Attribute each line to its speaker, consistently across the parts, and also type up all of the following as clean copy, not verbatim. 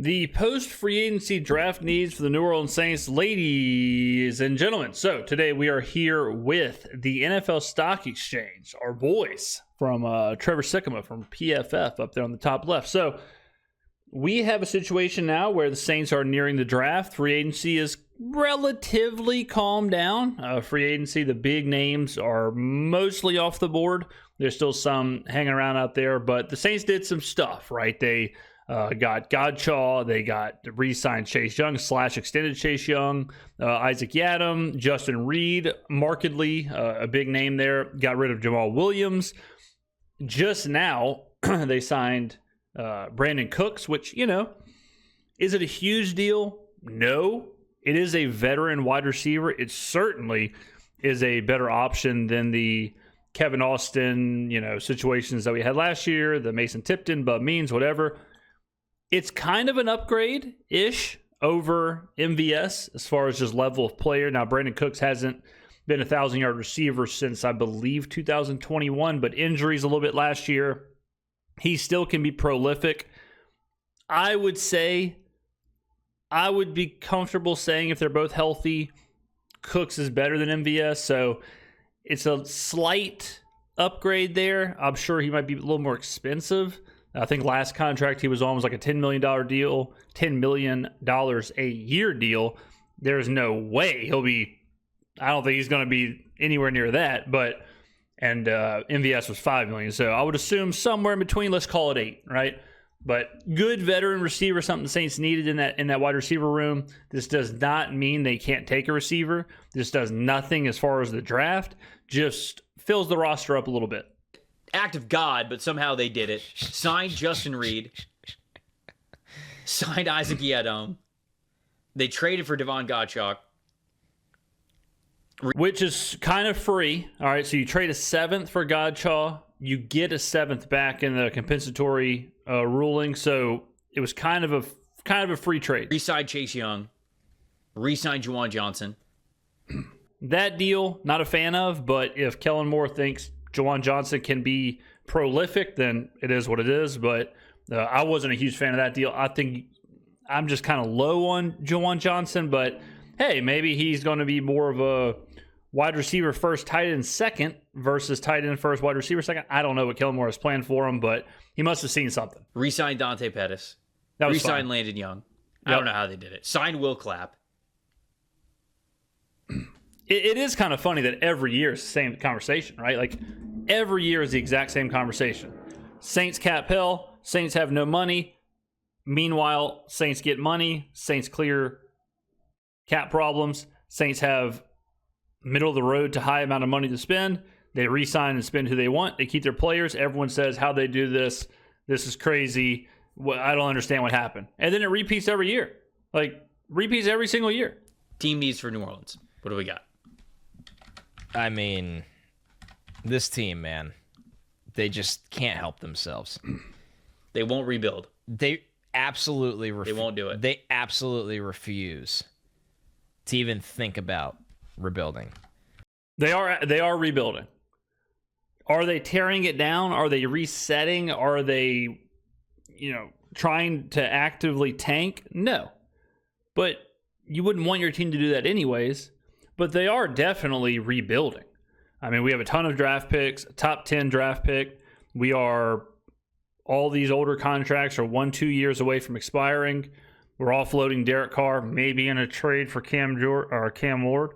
Speaker 1: The post-free agency draft needs for the New Orleans Saints, ladies and gentlemen. So today we are here with the NFL Stock Exchange, our boys from Trevor Skrmetta from PFF up there on the top left. So we have a situation now where the Saints are nearing the draft. Free agency is relatively calmed down. Free agency, the big names are mostly off the board. There's still some hanging around out there, but the Saints did some stuff, right? They got Godchaw, they got re-signed Chase Young / extended Chase Young, Isaac Yiadom, Justin Reed, markedly a big name there. Got rid of Jamal Williams. Just now, they signed Brandin Cooks, which, is it a huge deal? No. It is a veteran wide receiver. It certainly is a better option than the Kevin Austin, situations that we had last year, the Mason Tipton, Bub Means, whatever. It's kind of an upgrade-ish over MVS as far as just level of player. Now, Brandin Cooks hasn't been a 1,000-yard receiver since, I believe, 2021, but injuries a little bit last year. He still can be prolific. I would be comfortable saying if they're both healthy, Cooks is better than MVS. So it's a slight upgrade there. I'm sure he might be a little more expensive. I think last contract he was on was like a $10 million deal, $10 million a year deal. There's no way I don't think he's going to be anywhere near that, and MVS was $5 million. So I would assume somewhere in between, let's call it 8, right? But good veteran receiver, something the Saints needed in that wide receiver room. This does not mean they can't take a receiver. This does nothing as far as the draft. Just fills the roster up a little bit.
Speaker 2: Act of God, but somehow they did it. Signed Justin Reed. Signed Isaac Yiadom. They traded for Devon Godchaux.
Speaker 1: Which is kind of free. All right, so you trade a 7th for Godchaw. You get a 7th back in the compensatory ruling. So it was kind of a free trade.
Speaker 2: Re-signed Chase Young. Re-signed Juwan Johnson.
Speaker 1: That deal, not a fan of, but if Kellen Moore thinks Juwan Johnson can be prolific, then it is what it is. But I wasn't a huge fan of that deal. I think I'm just kind of low on Juwan Johnson, but hey, maybe he's going to be more of a wide receiver first, tight end second versus tight end first, wide receiver second. I don't know what Kellen Moore has planned for him, but he must have seen something.
Speaker 2: Re-signed Dante Pettis. Re-signed Landon Young. I don't know how they did it. Signed Will Clapp.
Speaker 1: It is kind of funny that every year is the same conversation, right? Like, every year is the exact same conversation. Saints cap hell. Saints have no money. Meanwhile, Saints get money. Saints clear cap problems. Saints have middle of the road to high amount of money to spend. They re-sign and spend who they want. They keep their players. Everyone says how they do this. This is crazy. I don't understand what happened. And then it repeats every year. Like, repeats every single year.
Speaker 2: Team needs for New Orleans. What do we got?
Speaker 3: I mean, this team, man, they just can't help themselves.
Speaker 2: They won't rebuild.
Speaker 3: They absolutely
Speaker 2: they won't do it.
Speaker 3: They absolutely refuse to even think about rebuilding.
Speaker 1: They are rebuilding. Are they tearing it down? Are they resetting? Are they, trying to actively tank? No. But you wouldn't want your team to do that anyways. But they are definitely rebuilding. I mean, we have a ton of draft picks, a top 10 draft pick. All these older contracts are 1-2 years away from expiring. We're offloading Derek Carr, maybe in a trade for Cam Ward.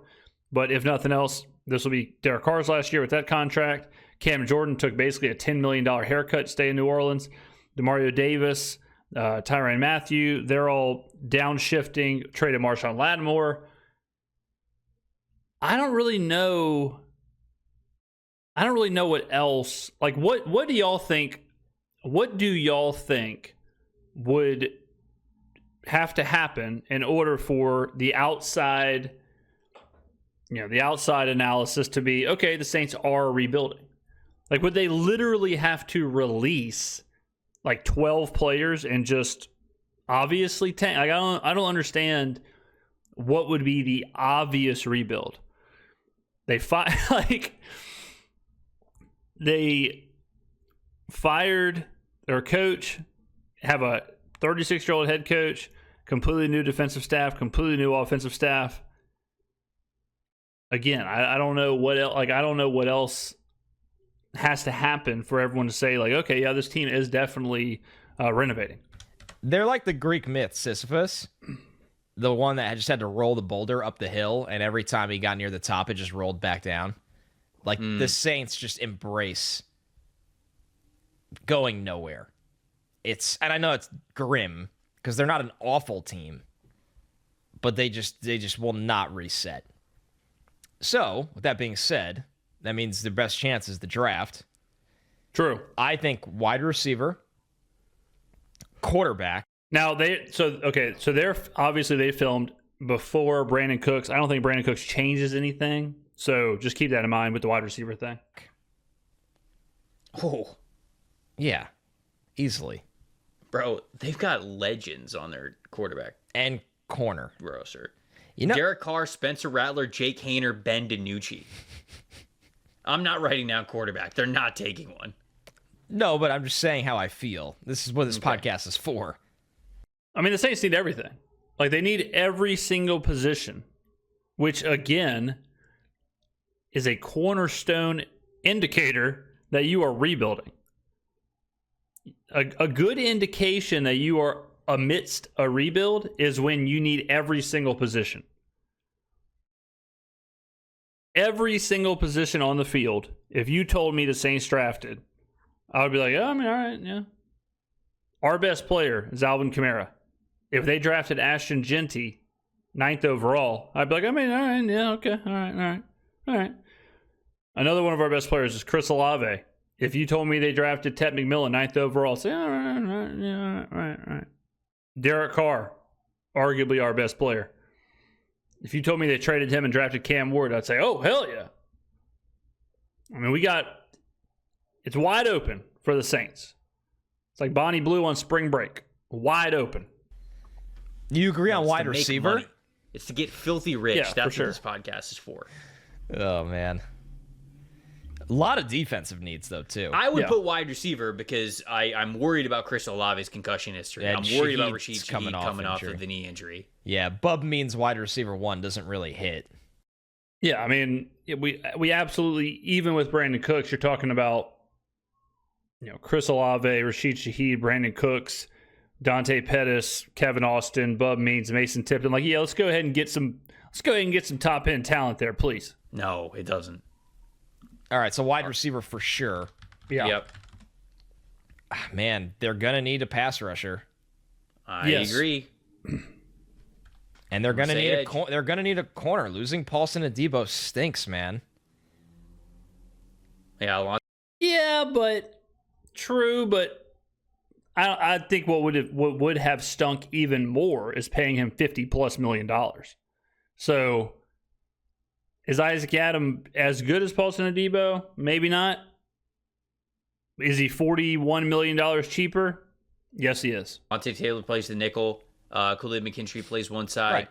Speaker 1: But if nothing else, this will be Derek Carr's last year with that contract. Cam Jordan took basically a $10 million haircut to stay in New Orleans. DeMario Davis, Tyrann Mathieu, they're all downshifting. Traded Marshawn Lattimore. I don't really know what else. Like, what do y'all think? What do y'all think would have to happen in order for the outside analysis to be, okay, the Saints are rebuilding? Like, would they literally have to release like 12 players and just obviously tank? Like, I don't understand what would be the obvious rebuild. They fired their coach, have a 36-year-old head coach, completely new defensive staff, completely new offensive staff. Again, I don't know what else, I don't know what else has to happen for everyone to say, like, okay, yeah, this team is definitely renovating.
Speaker 3: They're like the Greek myth Sisyphus, the one that just had to roll the boulder up the hill, and every time he got near the top, it just rolled back down. Like, the Saints just embrace going nowhere. And I know it's grim, because they're not an awful team, but they just will not reset. So, with that being said, that means the best chance is the draft.
Speaker 1: True.
Speaker 3: I think wide receiver, quarterback.
Speaker 1: Now they're obviously they filmed before Brandin Cooks. I don't think Brandin Cooks changes anything, so just keep that in mind with the wide receiver thing.
Speaker 2: Oh,
Speaker 3: yeah, easily,
Speaker 2: bro. They've got legends on their quarterback
Speaker 3: and corner
Speaker 2: roster.
Speaker 3: You know,
Speaker 2: Derek Carr, Spencer Rattler, Jake Haener, Ben DiNucci. I'm not writing down quarterback. They're not taking one.
Speaker 3: No, but I'm just saying how I feel. This is what this podcast is for.
Speaker 1: I mean, the Saints need everything. Like, they need every single position, which, again, is a cornerstone indicator that you are rebuilding. A good indication that you are amidst a rebuild is when you need every single position. Every single position on the field, if you told me the Saints drafted, I would be like, oh, I mean, all right, yeah. Our best player is Alvin Kamara. If they drafted Ashton Genty, 9th overall, I'd be like, I mean, all right, yeah, okay, all right. Another one of our best players is Chris Olave. If you told me they drafted Ted McMillan, 9th overall, I'd say, all right. Derek Carr, arguably our best player. If you told me they traded him and drafted Cam Ward, I'd say, oh, hell yeah. I mean, it's wide open for the Saints. It's like Bonnie Blue on spring break. Wide open.
Speaker 3: You agree on wide receiver?
Speaker 2: Money. It's to get filthy rich.
Speaker 1: Yeah,
Speaker 2: that's
Speaker 1: sure.
Speaker 2: what this podcast is for.
Speaker 3: Oh, man. A lot of defensive needs, though, too.
Speaker 2: I would put wide receiver because I'm worried about Chris Olave's concussion history.
Speaker 3: Yeah,
Speaker 2: I'm worried about Rashid
Speaker 3: Shaheed's
Speaker 2: coming off of the knee injury.
Speaker 3: Yeah, Bub means wide receiver 1 doesn't really hit.
Speaker 1: Yeah, I mean, we absolutely, even with Brandin Cooks, you're talking about, Chris Olave, Rashid Shaheed, Brandin Cooks, Dante Pettis, Kevin Austin, Bub Means, Mason Tipton. Like, yeah, let's go ahead and get some top end talent there, please.
Speaker 2: No, it doesn't.
Speaker 3: All right, so wide receiver for sure.
Speaker 1: Yeah.
Speaker 2: Yep.
Speaker 3: Man, they're gonna need a pass rusher.
Speaker 2: I agree.
Speaker 3: And they're gonna need a corner. Losing Paulson and Debo stinks, man.
Speaker 1: Yeah, but true. But I think what would have stunk even more is paying him $50+ million. So, is Isaac Adam as good as Paulson and Debo? Maybe not. Is he $41 million cheaper? Yes, he is.
Speaker 2: Monte Taylor plays the nickel. Khalid McKinstry plays one side.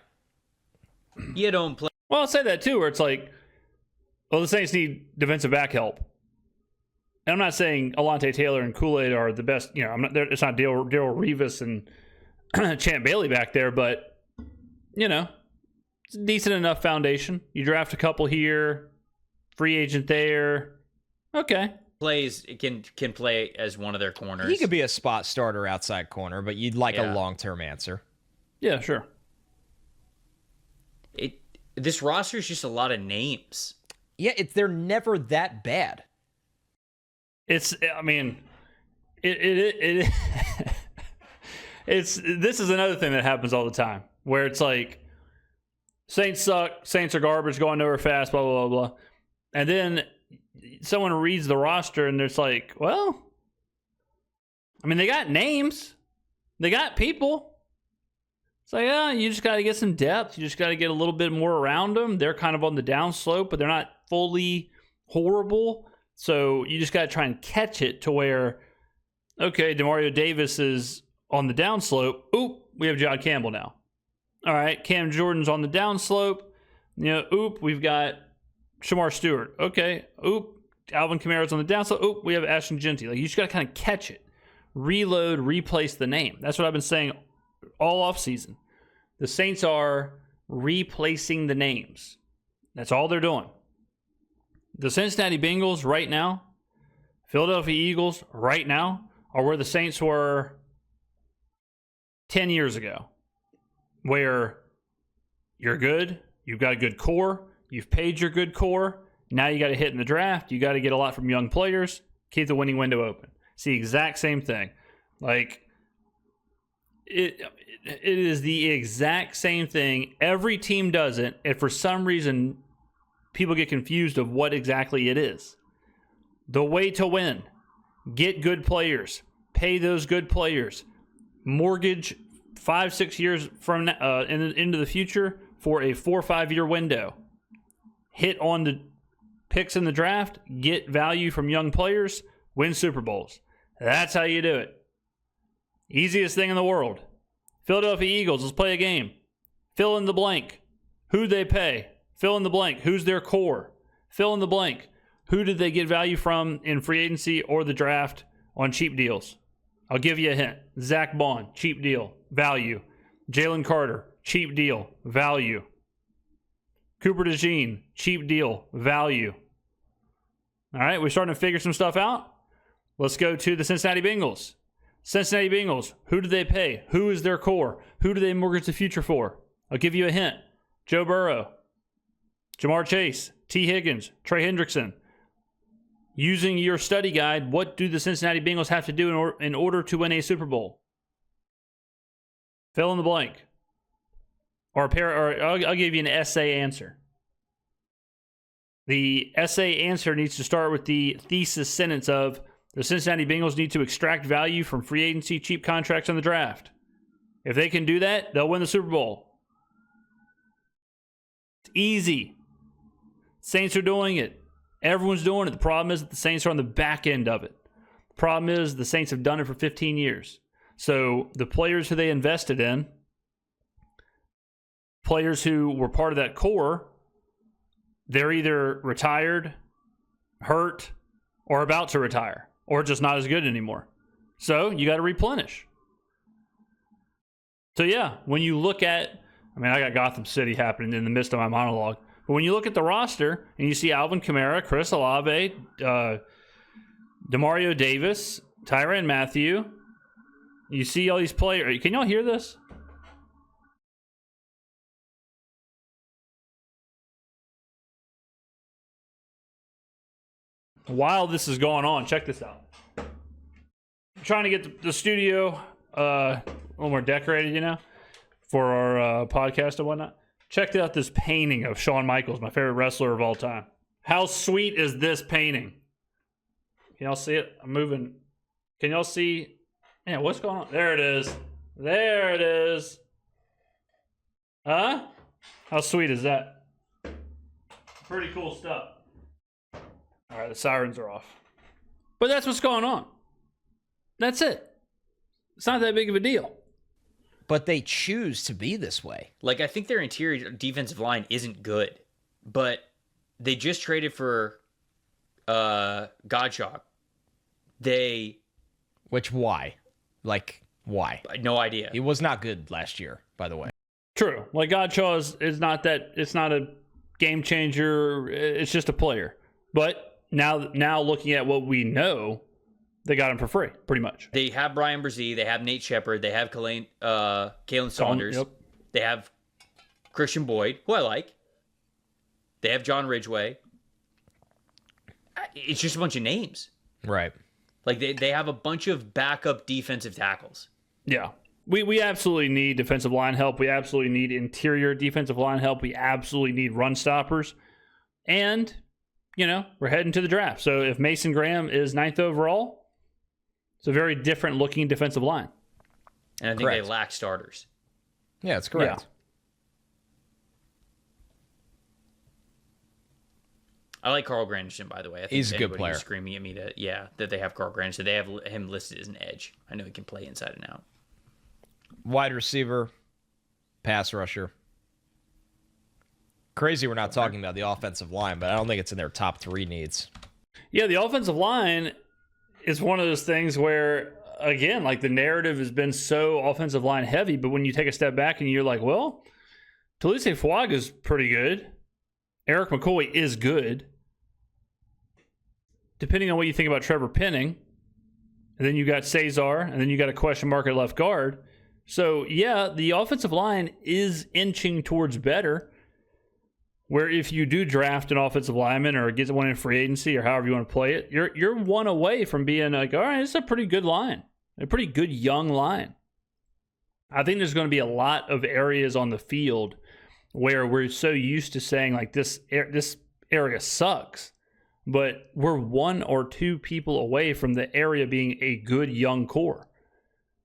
Speaker 2: Right. You don't play.
Speaker 1: Well, I'll say that too, where it's like, well, the Saints need defensive back help. And I'm not saying Alontae Taylor and Kool-Aid are the best. It's not Darrell Revis and Champ Bailey back there, but it's a decent enough foundation. You draft a couple here, free agent there. Okay.
Speaker 2: Plays can play as one of their corners.
Speaker 3: He could be a spot starter outside corner, but you'd like a long-term answer.
Speaker 1: Yeah, sure.
Speaker 2: This roster is just a lot of names.
Speaker 3: Yeah, they're never that bad.
Speaker 1: This is another thing that happens all the time, where it's like, Saints suck, Saints are garbage, going nowhere fast, blah, blah, blah, blah. And then someone reads the roster and it's like, well, I mean, they got names. They got people. It's like, yeah, you just got to get some depth. You just got to get a little bit more around them. They're kind of on the downslope, but they're not fully horrible. So you just got to try and catch it to where, okay, DeMario Davis is on the downslope. Oop, we have John Campbell now. All right, Cam Jordan's on the downslope. We've got Shamar Stewart. Okay, Alvin Kamara's on the downslope. We have Ashton Genty. Like, you just got to kind of catch it, reload, replace the name. That's what I've been saying all offseason. The Saints are replacing the names. That's all they're doing. The Cincinnati Bengals right now, Philadelphia Eagles right now, are where the Saints were 10 years ago, where you're good, you've got a good core, you've paid your good core, now you got to hit in the draft, you got to get a lot from young players, keep the winning window open. It's the exact same thing. Like, it is the exact same thing. Every team does it, and for some reason, people get confused of what exactly it is. The way to win, get good players, pay those good players, mortgage 5-6 years from into the future for a 4 or 5 year window. Hit on the picks in the draft, get value from young players, win Super Bowls. That's how you do it. Easiest thing in the world. Philadelphia Eagles, let's play a game. Fill in the blank. Who they pay? Fill in the blank. Who's their core? Fill in the blank. Who did they get value from in free agency or the draft on cheap deals? I'll give you a hint. Zach Bond, cheap deal, value. Jalen Carter, cheap deal, value. Cooper DeJean, cheap deal, value. All right, we're starting to figure some stuff out. Let's go to the Cincinnati Bengals. Cincinnati Bengals, who do they pay? Who is their core? Who do they mortgage the future for? I'll give you a hint. Joe Burrow, Jamar Chase, T. Higgins, Trey Hendrickson. Using your study guide, what do the Cincinnati Bengals have to do in order to win a Super Bowl? Fill in the blank. Or I'll give you an essay answer. The essay answer needs to start with the thesis sentence of the Cincinnati Bengals need to extract value from free agency, cheap contracts in the draft. If they can do that, they'll win the Super Bowl. It's easy. Saints are doing it. Everyone's doing it. The problem is that the Saints are on the back end of it. The problem is the Saints have done it for 15 years. So the players who they invested in, players who were part of that core, they're either retired, hurt, or about to retire, or just not as good anymore. So you got to replenish. So yeah, when you look at, I got Gotham City happening in the midst of my monologue, but when you look at the roster and you see Alvin Kamara, Chris Olave, Demario Davis, Tyrann Mathieu, you see all these players. Can y'all hear this? While this is going on, check this out. I'm trying to get the studio a little more decorated, for our podcast and whatnot. Check out this painting of Shawn Michaels, my favorite wrestler of all time. How sweet is this painting? Can y'all see it? I'm moving. Can y'all see? Man, what's going on? There it is. There it is. Huh? How sweet is that? Pretty cool stuff. All right, the sirens are off. But that's what's going on. That's it. It's not that big of a deal.
Speaker 3: But they choose to be this way.
Speaker 2: Like, I think their interior defensive line isn't good, but they just traded for Gottschalk.
Speaker 3: Why? Why?
Speaker 2: No idea.
Speaker 3: He was not good last year, by the way.
Speaker 1: True. Like, Gottschalk is not that. It's not a game changer. It's just a player. But now looking at what we know, they got him for free, pretty much.
Speaker 2: They have Brian Brzee. They have Nate Shepard. They have Kalen Saunders.
Speaker 1: Yep.
Speaker 2: They have Christian Boyd, who I like. They have John Ridgeway. It's just a bunch of names.
Speaker 3: Right.
Speaker 2: Like, they have a bunch of backup defensive tackles.
Speaker 1: Yeah. We absolutely need defensive line help. We absolutely need interior defensive line help. We absolutely need run stoppers. And, we're heading to the draft. So if Mason Graham is 9th overall, it's a very different looking defensive line.
Speaker 2: And I think they lack starters.
Speaker 3: Yeah, that's correct.
Speaker 1: Yeah.
Speaker 2: I like Carl Granderson, by the way. I think
Speaker 3: he's a good player.
Speaker 2: Screaming at me that they have Carl Granderson. They have him listed as an edge. I know he can play inside and out.
Speaker 3: Wide receiver, pass rusher. Crazy we're not talking about the offensive line, but I don't think it's in their top 3 needs.
Speaker 1: Yeah, the offensive line is one of those things where again, like the narrative has been so offensive line heavy, but when you take a step back and you're like, well, Talise Fuaga's pretty good. Eric McCoy is good. Depending on what you think about Trevor Penning, and then you got Cesar, and then you got a question mark at left guard. So, yeah, the offensive line is inching towards better, where if you do draft an offensive lineman or get one in free agency or however you want to play it, you're one away from being like, all right, it's a pretty good line, a pretty good young line. I think there's going to be a lot of areas on the field where we're so used to saying like this area sucks, but we're one or two people away from the area being a good young core.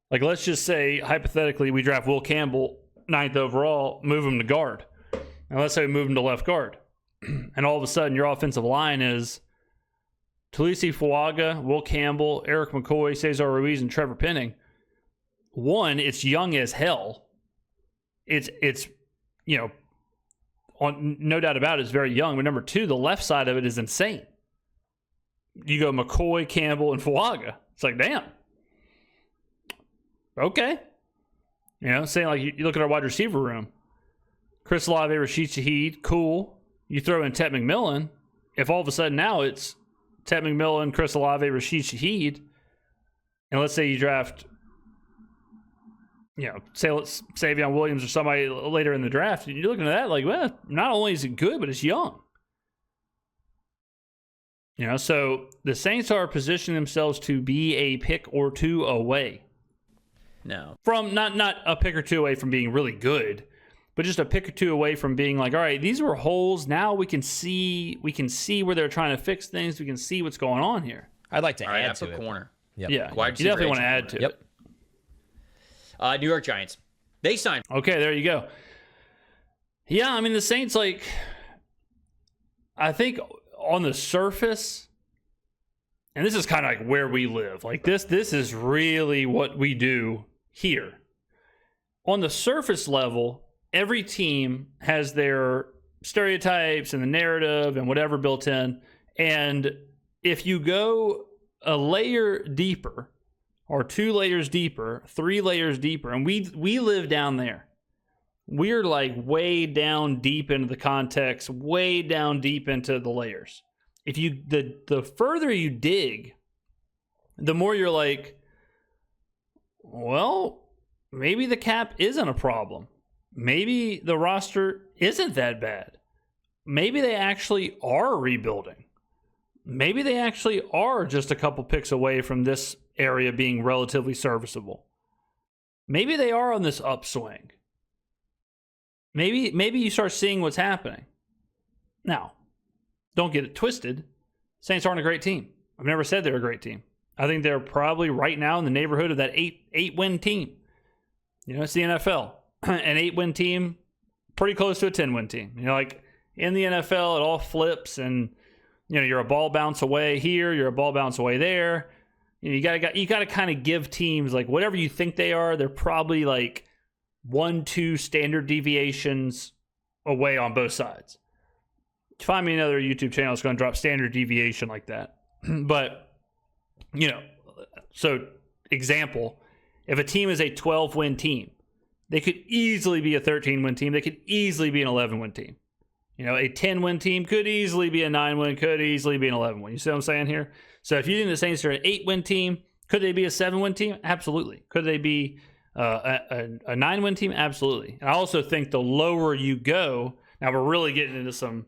Speaker 1: Like, let's just say, hypothetically, we draft Will Campbell 9th overall, move him to guard. And let's say we move him to left guard. And all of a sudden, your offensive line is Talise Fuaga, Will Campbell, Eric McCoy, Cesar Ruiz, and Trevor Penning. One, it's young as hell. It's no doubt about it, it's very young. But number two, the left side of it is insane. You go McCoy, Campbell, and Fuaga. It's like, damn. Okay. Saying like you look at our wide receiver room. Chris Olave, Rashid Shaheed, cool. You throw in Ted McMillan. If all of a sudden now it's Ted McMillan, Chris Olave, Rashid Shaheed, and let's say you draft, say let's Savion Williams or somebody later in the draft, and you're looking at that like, well, not only is it good, but it's young. So the Saints are positioning themselves to be a pick or two away.
Speaker 2: No.
Speaker 1: From not a pick or two away from being really good, but just a pick or two away from being like, all right, these were holes. Now we can see where they're trying to fix things. We can see what's going on here.
Speaker 3: I'd like to add to
Speaker 2: it.
Speaker 3: Corner.
Speaker 1: Yep. Yeah, you definitely want to add to it.
Speaker 2: New York Giants. They signed.
Speaker 1: Okay, there you go. Yeah, I mean, the Saints, like, I think on the surface, and this is kind of like where we live. Like, this is really what we do here. On the surface level, every team has their stereotypes and the narrative and whatever built in. And if you go a layer deeper or 2 layers deeper, 3 layers deeper, and we live down there. We're like way down deep into the context, way down deep into the layers. If you the further you dig, the more you're like, well, maybe the cap isn't a problem. Maybe the roster isn't that bad. Maybe they actually are rebuilding. Maybe they actually are just a couple picks away from this area being relatively serviceable. Maybe they are on this upswing. Maybe you start seeing what's happening. Now, don't get it twisted. Saints aren't a great team. I've never said they're a great team. I think they're probably right now in the neighborhood of that 8-win team. It's the NFL. An 8-win team, pretty close to a 10-win team. Like in the NFL, it all flips, and you're a ball bounce away here, you're a ball bounce away there. You got to kind of give teams like whatever you think they are. They're probably like 1-2 standard deviations away on both sides. Find me another YouTube channel that's going to drop standard deviation like that. But so example, if a team is a 12-win team, they could easily be a 13-win team. They could easily be an 11-win team. A 10-win team could easily be a 9-win, could easily be an 11-win. You see what I'm saying here? So if you think the Saints are an 8-win team, could they be a 7-win team? Absolutely. Could they be a 9-win team? Absolutely. And I also think the lower you go, now we're really getting into some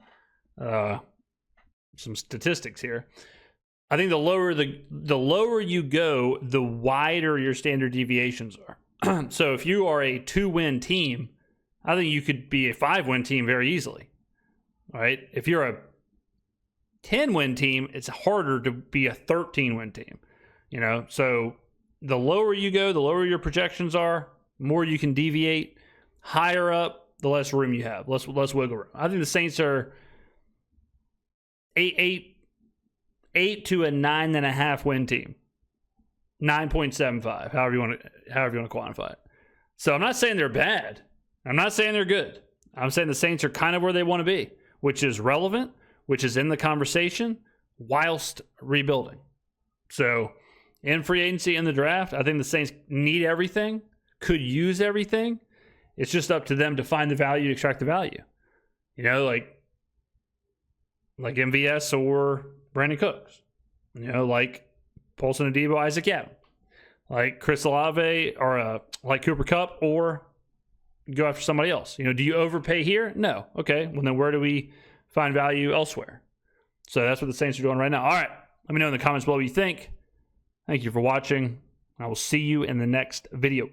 Speaker 1: statistics here. I think the lower you go, the wider your standard deviations are. So if you are a 2-win team, I think you could be a 5-win team very easily. All right. If you're a 10-win team, it's harder to be a 13-win team. So the lower you go, the lower your projections are, more you can deviate. Higher up, the less room you have, less wiggle room. I think the Saints are 8 to a 9.5 win team. 9.75, however you want to quantify it. So I'm not saying they're bad. I'm not saying they're good. I'm saying the Saints are kind of where they want to be, which is relevant, which is in the conversation, whilst rebuilding. So in free agency, in the draft. I think the Saints need everything, could use everything. It's just up to them to find the value, extract the value. You know, like MVS or Brandin Cooks. You know, like Paulson Adebo, Isaac Adams. Like Chris Olave or like Cooper Kupp, or go after somebody else. You know, do you overpay here? No. Okay, well then where do we find value elsewhere? So that's what the Saints are doing right now. All right, let me know in the comments below what you think. Thank you for watching. I will see you in the next video.